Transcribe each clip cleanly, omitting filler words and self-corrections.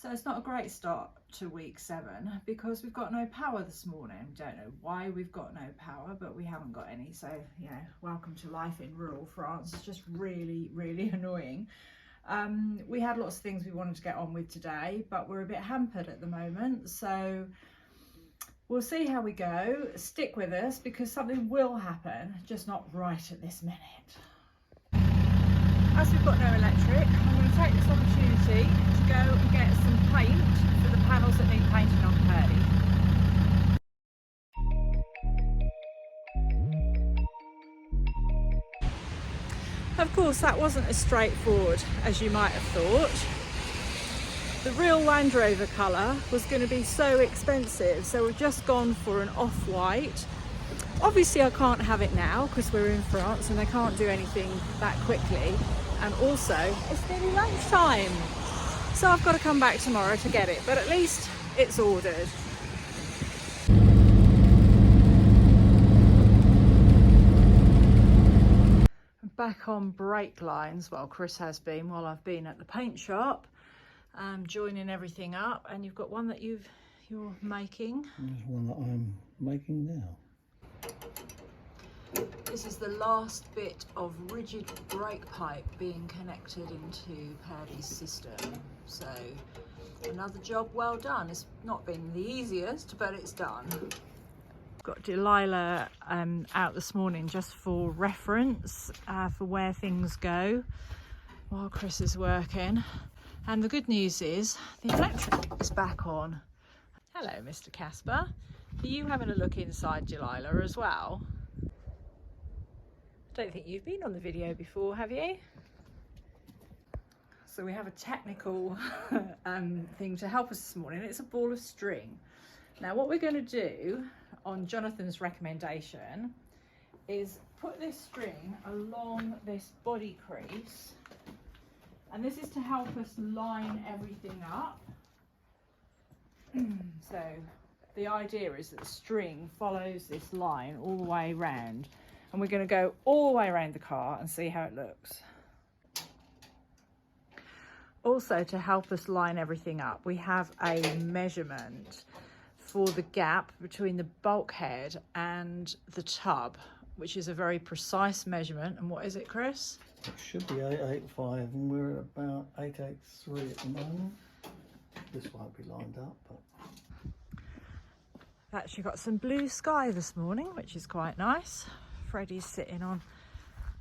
So it's not a great start to week 7 because we've got no power this morning. Don't know why we've got no power, but we haven't got any. So, you know, welcome to life in rural France. It's just really, really annoying. We had lots of things we wanted to get on with today, but we're a bit hampered at the moment. So we'll see how we go. Stick with us because something will happen, just not right at this minute. As we've got no electric, I'm going to take this opportunity to go and get some paint for the panels that need painting on Purdy. Of course, that wasn't as straightforward as you might have thought. The real Land Rover colour was going to be so expensive, so we've just gone for an off-white. Obviously I can't have it now because we're in France and they can't do anything that quickly. And also, it's nearly lunchtime, so I've got to come back tomorrow to get it, but at least it's ordered. Back on brake lines, well, Chris has been while I've been at the paint shop, joining everything up, and you've got one that you're making. There's one that I'm making now. This is the last bit of rigid brake pipe being connected into Purdy's system. So another job well done. It's not been the easiest, but it's done. Got Delilah out this morning just for reference for where things go while Chris is working. And the good news is the electric is back on. Hello, Mr. Casper. Are you having a look inside Delilah as well? I don't think you've been on the video before, have you? So we have a technical thing to help us this morning. It's a ball of string. Now what we're going to do on Jonathan's recommendation is put this string along this body crease, and this is to help us line everything up. So the idea is that the string follows this line all the way around. And we're going to go all the way around the car and see how it looks. Also, to help us line everything up, we have a measurement for the gap between the bulkhead and the tub, which is a very precise measurement. And what is it, Chris? It should be 885 and we're at about 883 at the moment. This won't be lined up, but... I've actually got some blue sky this morning, which is quite nice. Freddie's sitting on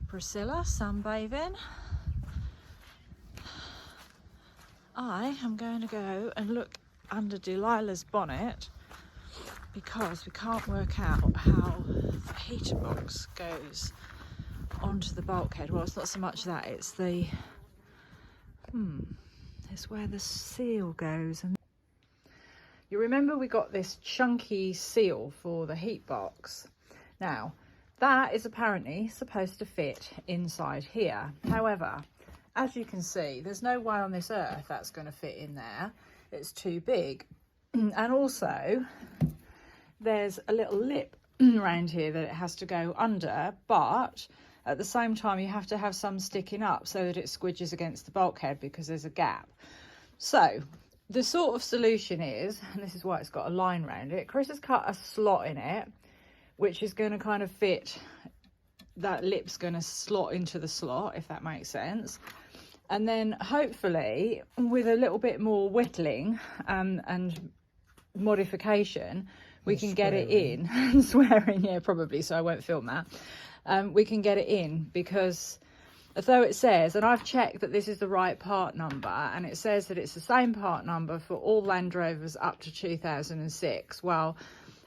Priscilla, sunbathing. I am going to go and look under Delilah's bonnet because we can't work out how the heater box goes onto the bulkhead. Well, it's not so much that, it's the it's where the seal goes. And you remember we got this chunky seal for the heat box. Now that is apparently supposed to fit inside here. However, as you can see, there's no way on this earth that's going to fit in there. It's too big. And also, there's a little lip around here that it has to go under, but at the same time, you have to have some sticking up so that it squidges against the bulkhead because there's a gap. So the sort of solution is, and this is why it's got a line around it, Chris has cut a slot in it, which is going to kind of fit, that lip's going to slot into the slot, if that makes sense. And then hopefully with a little bit more whittling and modification, we can get it in. And swearing, yeah, probably, so I won't film that. We can get it in because although it says, and I've checked that this is the right part number, and it says that it's the same part number for all Land Rovers up to 2006. Well,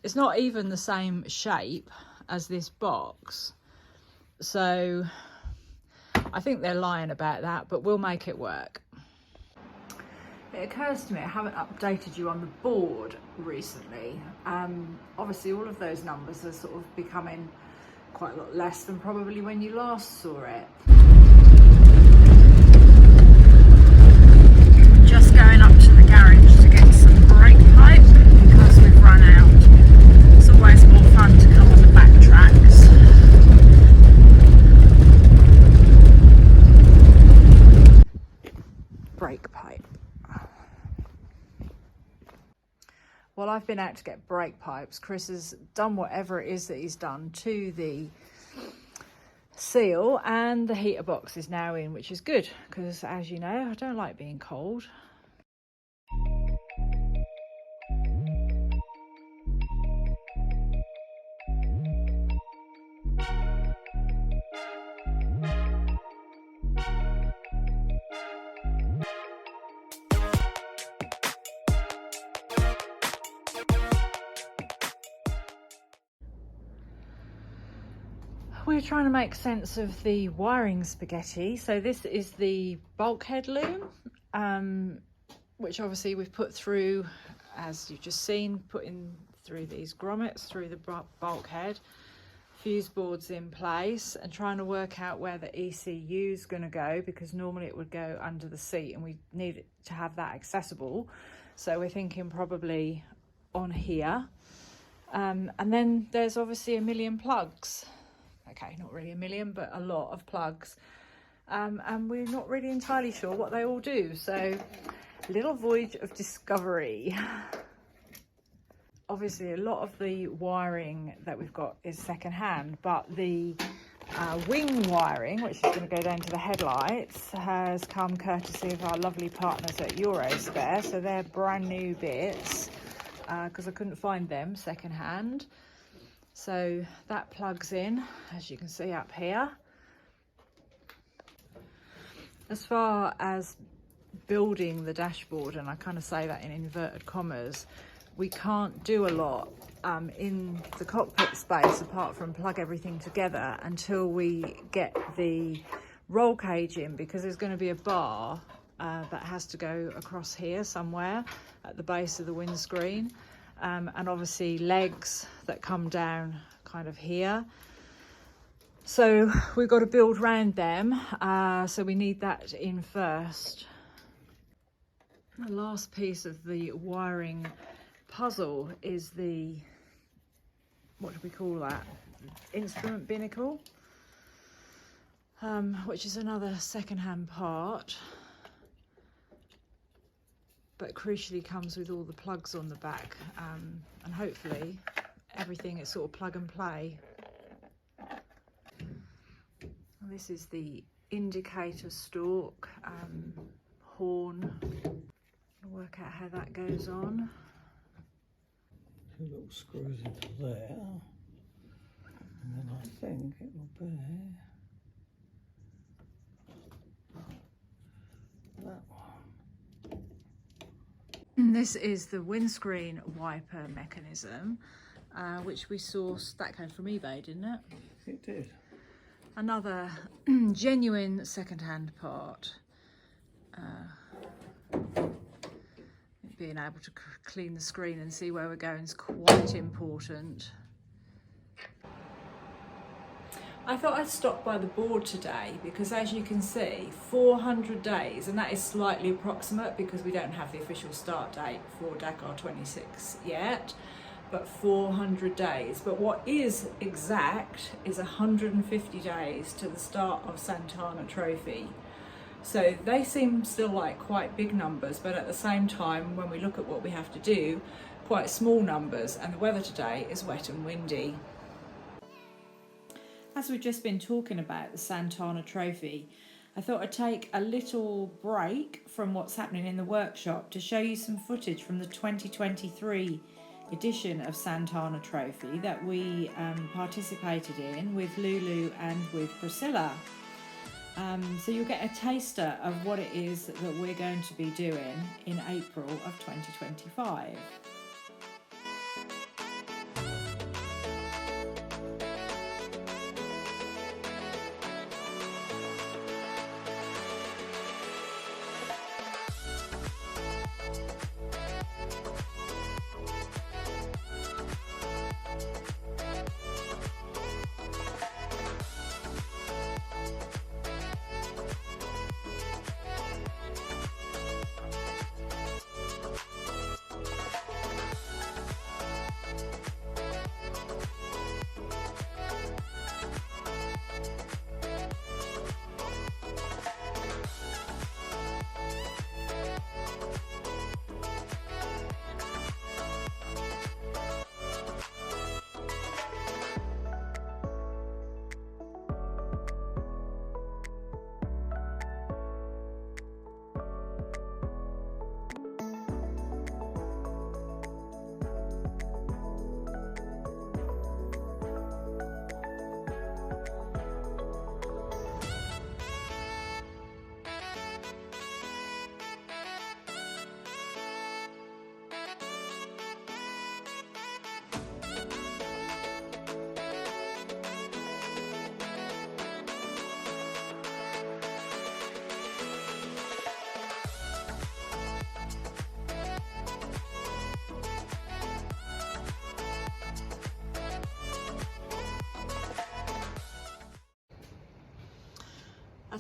it's not even the same shape as this box. So I think they're lying about that, but we'll make it work. It occurs to me I haven't updated you on the board recently. Obviously all of those numbers are sort of becoming quite a lot less than probably when you last saw it. Just going up to the garage to get some brake pipe because we've run out. It's always more fun to come on the back tracks. Brake pipe. while I've been out to get brake pipes, Chris has done whatever it is that he's done to the seal, and the heater box is now in, which is good because, as you know, I don't like being cold. We're trying to make sense of the wiring spaghetti. So this is the bulkhead loom, which obviously we've put through, as you've just seen, putting through these grommets through the bulkhead, fuse boards in place, and trying to work out where the ECU is going to go, because normally it would go under the seat and we need to have that accessible. So we're thinking probably on here. And then there's obviously a million plugs. Okay, not really a million, but a lot of plugs. And we're not really entirely sure what they all do. So, a little voyage of discovery. Obviously, a lot of the wiring that we've got is secondhand, but the wing wiring, which is going to go down to the headlights, has come courtesy of our lovely partners at Eurospare. So they're brand new bits, because I couldn't find them secondhand. So that plugs in, as you can see up here. As far as building the dashboard, and I kind of say that in inverted commas, we can't do a lot in the cockpit space apart from plug everything together until we get the roll cage in, because there's going to be a bar that has to go across here somewhere at the base of the windscreen. And obviously legs that come down kind of here. So we've got to build around them. So we need that in first. The last piece of the wiring puzzle is the, what do we call that? Instrument binnacle, which is another second-hand part, but crucially comes with all the plugs on the back, and hopefully everything is sort of plug and play. This is the indicator stalk, horn. I'll work out how that goes on. Two little screws into there, and then I think it will be that one. And this is the windscreen wiper mechanism, which we sourced. That came from eBay, didn't it? It did. Another genuine second-hand part. Being able to clean the screen and see where we're going is quite important. I thought I'd stop by the board today because, as you can see, 400 days, and that is slightly approximate because we don't have the official start date for Dakar 26 yet, but 400 days. But what is exact is 150 days to the start of Santana Trophy. So they seem still like quite big numbers, but at the same time, when we look at what we have to do, quite small numbers, and the weather today is wet and windy. As we've just been talking about the Santana Trophy, I thought I'd take a little break from what's happening in the workshop to show you some footage from the 2023 edition of Santana Trophy that we participated in with Lulu and with Priscilla. So you'll get a taster of what it is that we're going to be doing in April of 2025.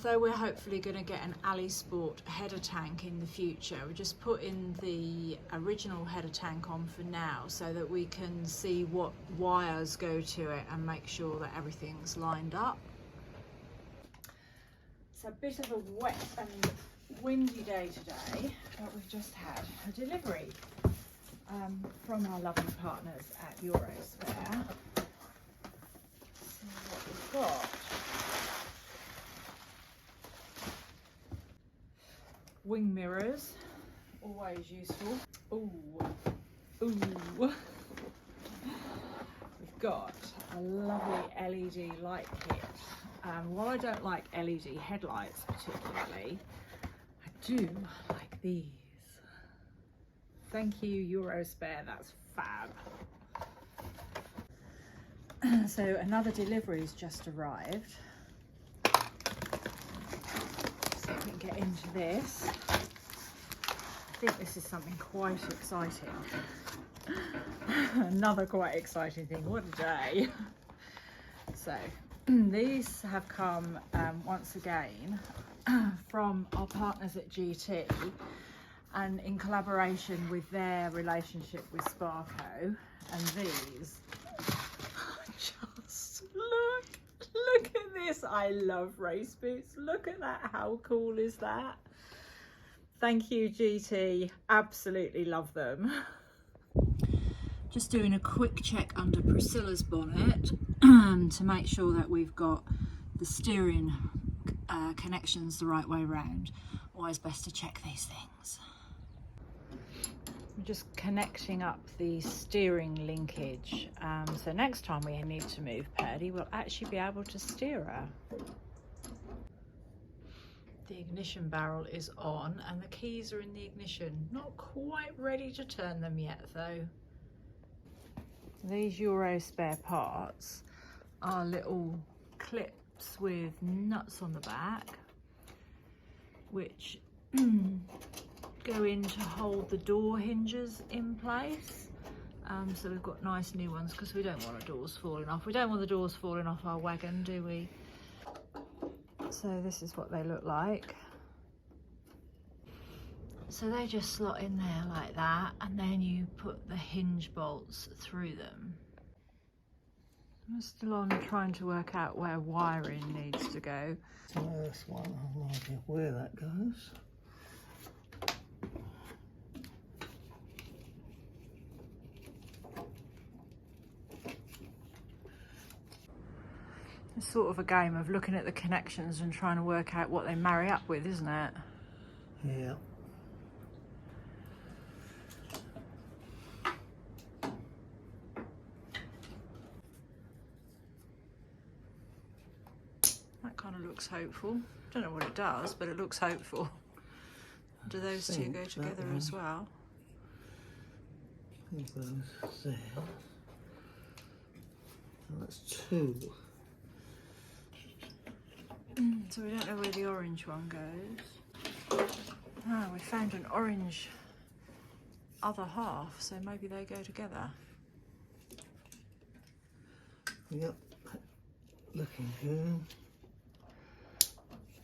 although we're hopefully going to get an AlliSport header tank in the future, we're just putting the original header tank on for now so that we can see what wires go to it and make sure that everything's lined up. It's a bit of a wet and windy day today, but we've just had a delivery from our lovely partners at Eurospare. See what we've got. Wing mirrors, always useful. Ooh, ooh. We've got a lovely LED light kit. While I don't like LED headlights particularly, I do like these. Thank you, Eurospare, that's fab. So another delivery's just arrived. So we can get into this. I think this is something quite exciting. Another quite exciting thing, what a day. So these have come once again from our partners at GT, and in collaboration with their relationship with Sparco. And these, just look at this. I love race boots. Look at that. How cool is that? Thank you, GT. Absolutely love them. Just doing a quick check under Priscilla's bonnet to make sure that we've got the steering connections the right way round. Always best to check these things. I'm just connecting up the steering linkage, so next time we need to move Purdy, we'll actually be able to steer her. The ignition barrel is on and the keys are in the ignition. Not quite ready to turn them yet though. These Eurospare parts are little clips with nuts on the back, which go in to hold the door hinges in place. So we've got nice new ones because we don't want our doors falling off. We don't want the doors falling off our wagon, do we? So this is what they look like. So they just slot in there like that, and then you put the hinge bolts through them. I'm still on trying to work out where wiring needs to go. So this one, I have no idea where that goes. It's sort of a game of looking at the connections and trying to work out what they marry up with, isn't it? Yeah. That kind of looks hopeful. Don't know what it does, but it looks hopeful. Do those two go together as well? I think those there. So that's two. So we don't know where the orange one goes. Ah, we found an orange other half, so maybe they go together. Yep, looking good.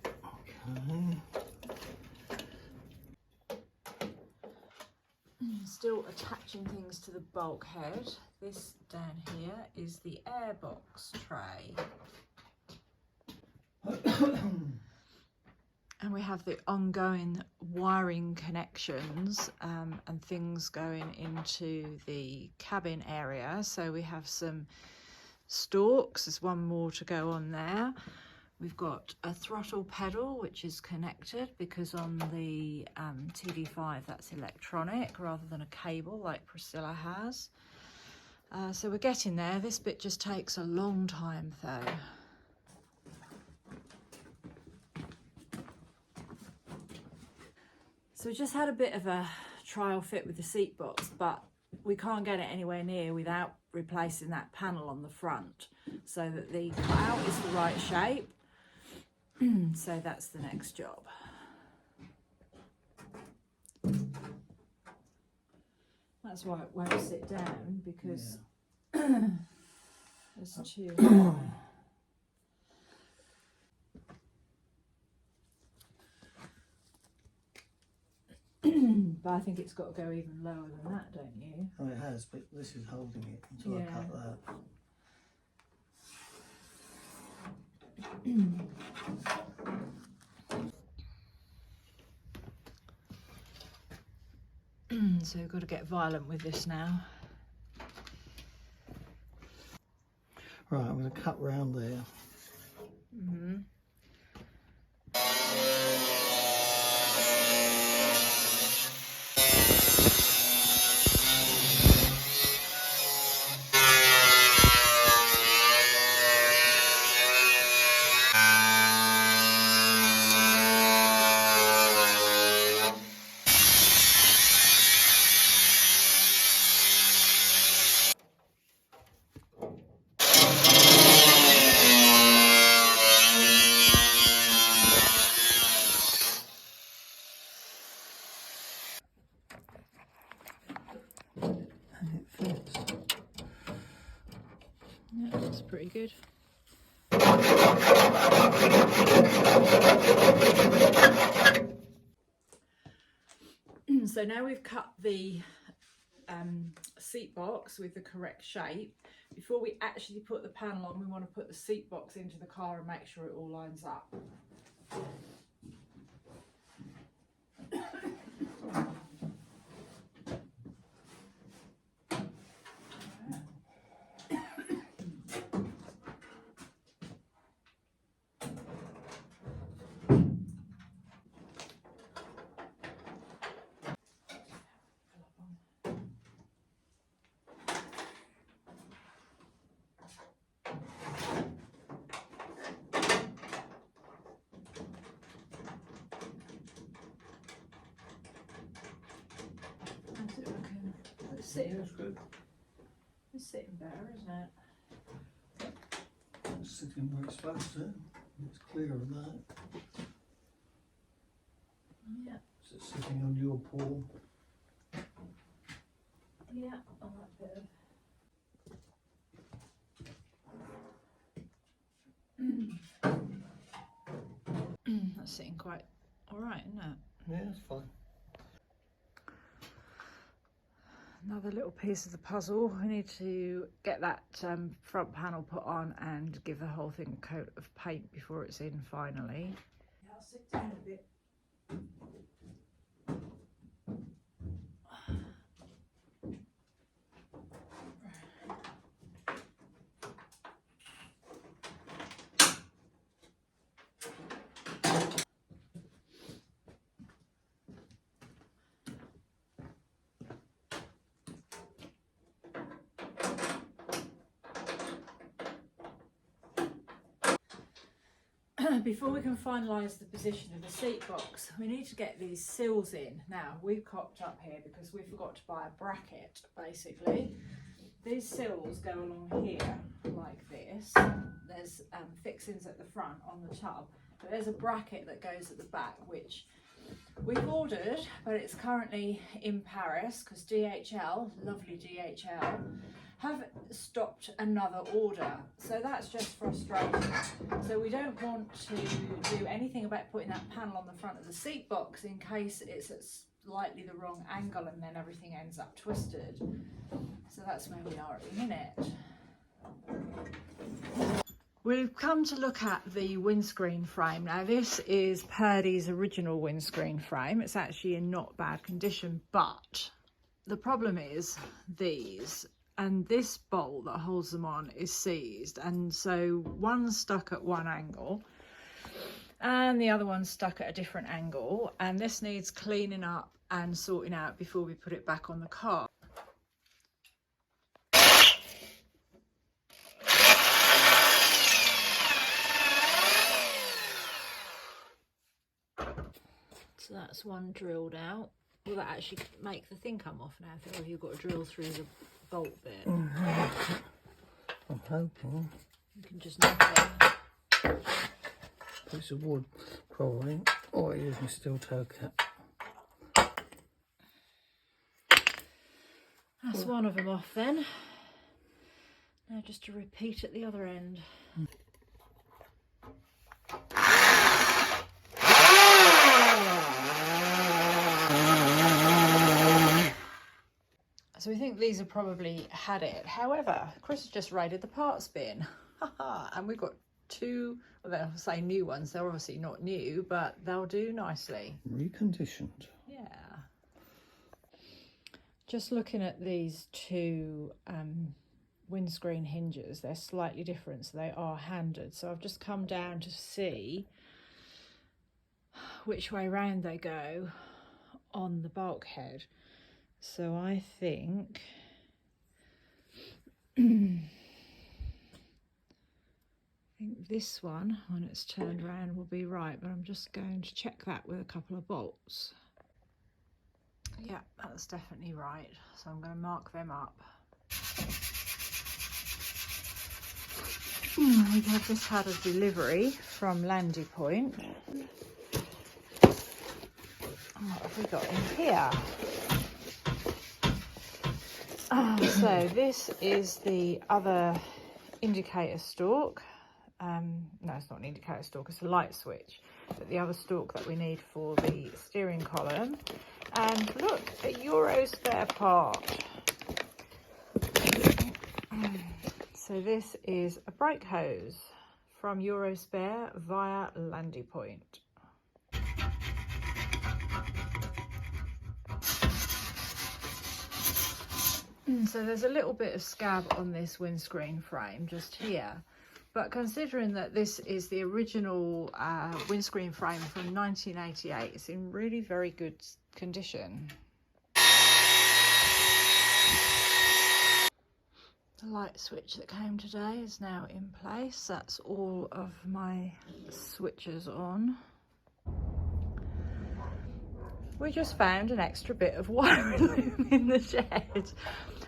Okay. Still attaching things to the bulkhead. This down here is the airbox tray. And we have the ongoing wiring connections and things going into the cabin area. So we have some stalks, there's one more to go on there. We've got a throttle pedal which is connected because on the TD5 that's electronic rather than a cable like Priscilla has. So we're getting there. This bit just takes a long time though. So we just had a bit of a trial fit with the seat box, but we can't get it anywhere near without replacing that panel on the front so that the cutout is the right shape. So that's the next job. That's why it won't sit down, because it's too high. But I think it's got to go even lower than that, don't you? Oh, it has, but this is holding it until I cut that. So we've got to get violent with this now. Right, I'm going to cut round there. Yeah, that's pretty good. So now we've cut the seat box with the correct shape. Before we actually put the panel on, we want to put the seat box into the car and make sure it all lines up. It's good. It's sitting better, isn't it? It's sitting where it's supposed to. It's clear of that. Yeah. So it's sitting on your paw. Yeah, I like bit of. That's sitting quite alright, isn't it? Yeah, it's fine. Another little piece of the puzzle. We need to get that front panel put on and give the whole thing a coat of paint before it's in finally. Yeah, I'll sit down a bit. Before we can finalise the position of the seat box, we need to get these sills in. Now, we've cocked up here because we forgot to buy a bracket, basically. These sills go along here, like this. There's fixings at the front on the tub, but there's a bracket that goes at the back, which we've ordered, but it's currently in Paris because DHL, lovely DHL, have stopped another order, so that's just frustrating. So we don't want to do anything about putting that panel on the front of the seat box in case it's at slightly the wrong angle and then everything ends up twisted. So that's where we are at the minute. We've come to look at the windscreen frame. Now this is Purdy's original windscreen frame. It's actually in not bad condition, but the problem is these. And this bolt that holds them on is seized, and so one's stuck at one angle and the other one's stuck at a different angle, and this needs cleaning up and sorting out before we put it back on the car. So that's one drilled out. Will that actually make the thing come off now? I think you've got to drill through the bolt bit. I'm hoping. You can just knock it. Piece of wood, probably. Or I use my steel toe cap. That's one of them off then. Now just to repeat at the other end. So we think these have probably had it. However, Chris has just raided the parts bin. And we've got two, well, they'll say new ones. They're obviously not new, but they'll do nicely. Reconditioned. Yeah. Just looking at these two windscreen hinges, they're slightly different, so they are handed. So I've just come down to see which way round they go on the bulkhead. So I think this one, when it's turned around, will be right, but I'm just going to check that with a couple of bolts. Yeah, that's definitely right. So I'm going to mark them up. We have just had a delivery from Land Point. What have we got in here? So this is the other indicator stalk. No, it's not an indicator stalk, it's a light switch. But the other stalk that we need for the steering column. And look, a eurospare part. So this is a brake hose from Eurospare via Land Point. So there's a little bit of scab on this windscreen frame just here, but considering that this is the original windscreen frame from 1988, it's in really very good condition. The light switch that came today is now in place. That's all of my switches on. We just found an extra bit of wire loom in the shed,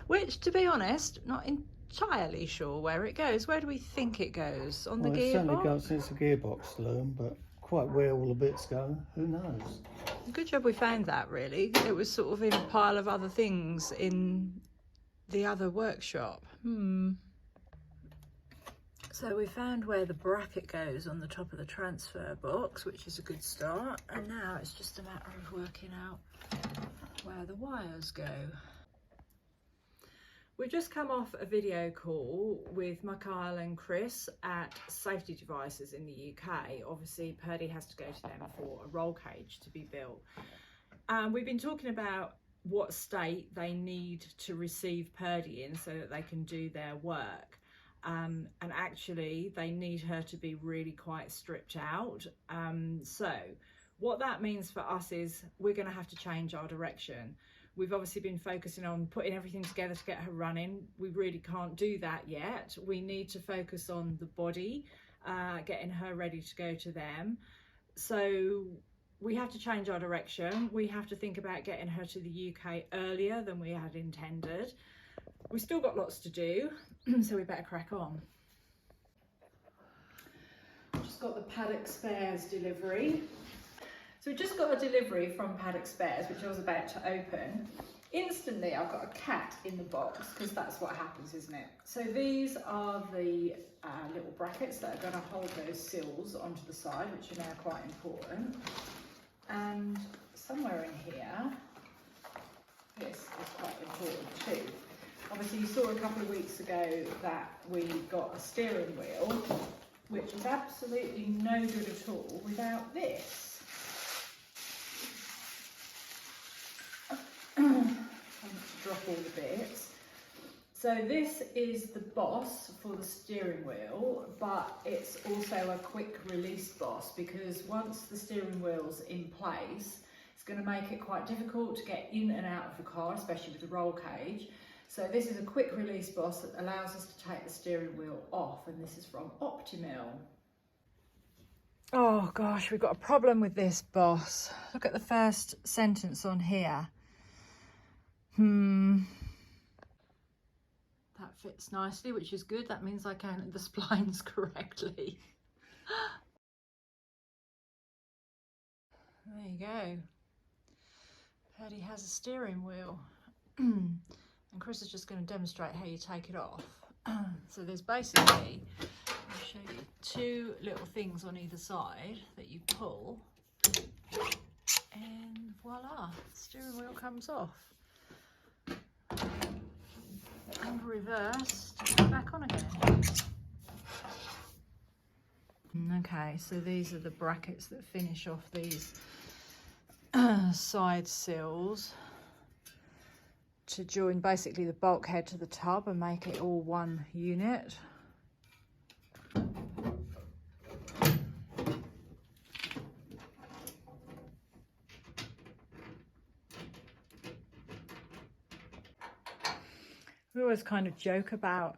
which, to be honest, not entirely sure where it goes. Where do we think it goes? On the gearbox? It certainly goes, it's a gearbox loom, but quite where all the bits go, who knows? Good job we found that, really. It was sort of in a pile of other things in the other workshop. So we found where the bracket goes on the top of the transfer box, which is a good start. And now it's just a matter of working out where the wires go. We've just come off a video call with Mikhail and Chris at Safety Devices in the UK. Obviously, Purdy has to go to them for a roll cage to be built. We've been talking about what state they need to receive Purdy in so that they can do their work. And actually, they need her to be really quite stripped out. So what that means for us is we're going to have to change our direction. We've obviously been focusing on putting everything together to get her running. We really can't do that yet. We need to focus on the body, getting her ready to go to them. So we have to change our direction. We have to think about getting her to the UK earlier than we had intended. We've still got lots to do, so we better crack on. Just got the Paddock Spares delivery. So we just got a delivery from Paddock Spares, which I was about to open. Instantly, I've got a cat in the box, because that's what happens, isn't it? So these are the little brackets that are going to hold those sills onto the side, which are now quite important. And somewhere in here, this is quite important too. Obviously, you saw a couple of weeks ago that we got a steering wheel, which is absolutely no good at all without this. Drop all the bits. So this is the boss for the steering wheel, but it's also a quick release boss, because once the steering wheel's in place, it's going to make it quite difficult to get in and out of the car, especially with the roll cage. So this is a quick release boss that allows us to take the steering wheel off, and this is from Optimil. Oh gosh, we've got a problem with this boss. Look at the first sentence on here. That fits nicely, which is good. That means I counted the splines correctly. There you go. Purdy has a steering wheel. And Chris is just going to demonstrate how you take it off. So there's basically, I'll show you, two little things on either side that you pull, and voila, the steering wheel comes off. and reverse to go back on again. Okay, so these are the brackets that finish off these side sills to join basically the bulkhead to the tub and make it all one unit. We always kind of joke about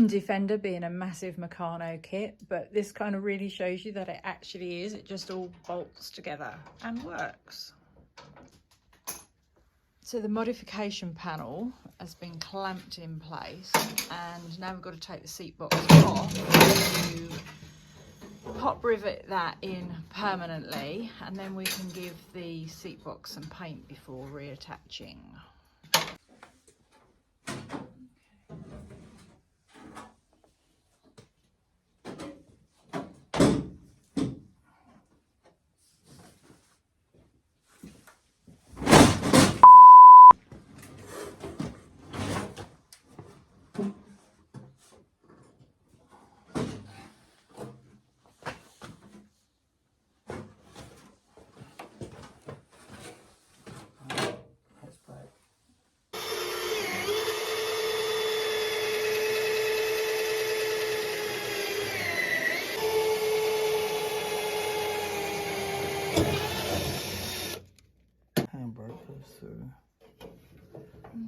Defender being a massive Meccano kit, but this kind of really shows you that it actually is. It just all bolts together and works. So the modification panel has been clamped in place, and now we've got to take the seat box off to pop rivet that in permanently, and then we can give the seat box some paint before reattaching.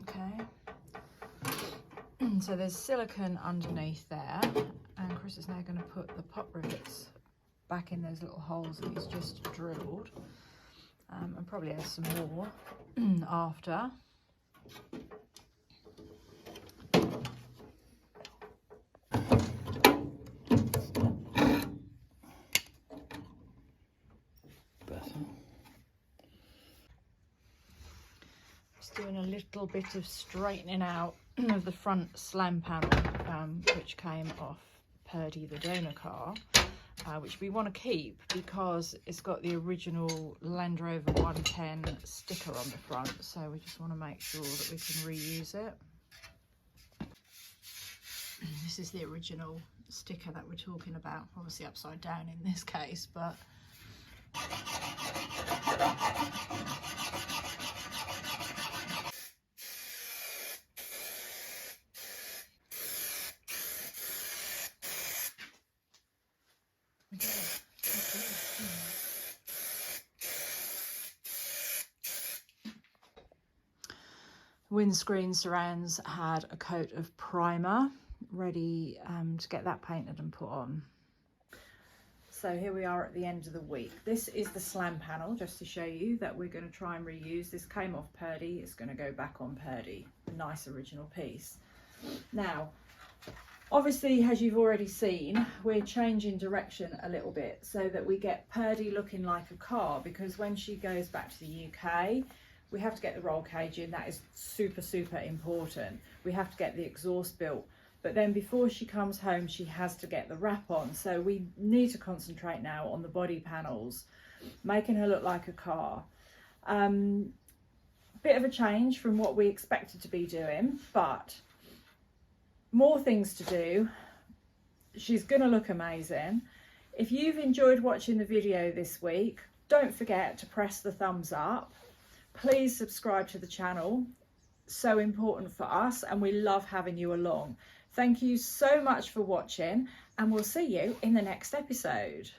Okay, so there's silicone underneath there, and Chris is now going to put the pop rivets back in those little holes that he's just drilled, and probably has some more after. Doing a little bit of straightening out of the front slam panel, which came off Purdy the donor car, which we want to keep because it's got the original Land Rover 110 sticker on the front, so we just want to make sure that we can reuse it. This is the original sticker that we're talking about, obviously upside down in this case, but windscreen surrounds had a coat of primer ready to get that painted and put on. So here we are at the end of the week. This is the slam panel, just to show you that we're going to try and reuse. This came off Purdy, it's going to go back on Purdy. A nice original piece. Now, obviously, as you've already seen, we're changing direction a little bit so that we get Purdy looking like a car, because when she goes back to the UK, we have to get the roll cage in. That is super, super important. We have to get the exhaust built. But then before she comes home, she has to get the wrap on. So we need to concentrate now on the body panels, making her look like a car. Bit of a change from what we expected to be doing, but more things to do. She's gonna look amazing. If you've enjoyed watching the video this week, don't forget to press the thumbs up. Please subscribe to the channel. So important for us, and we love having you along. Thank you so much for watching, and we'll see you in the next episode.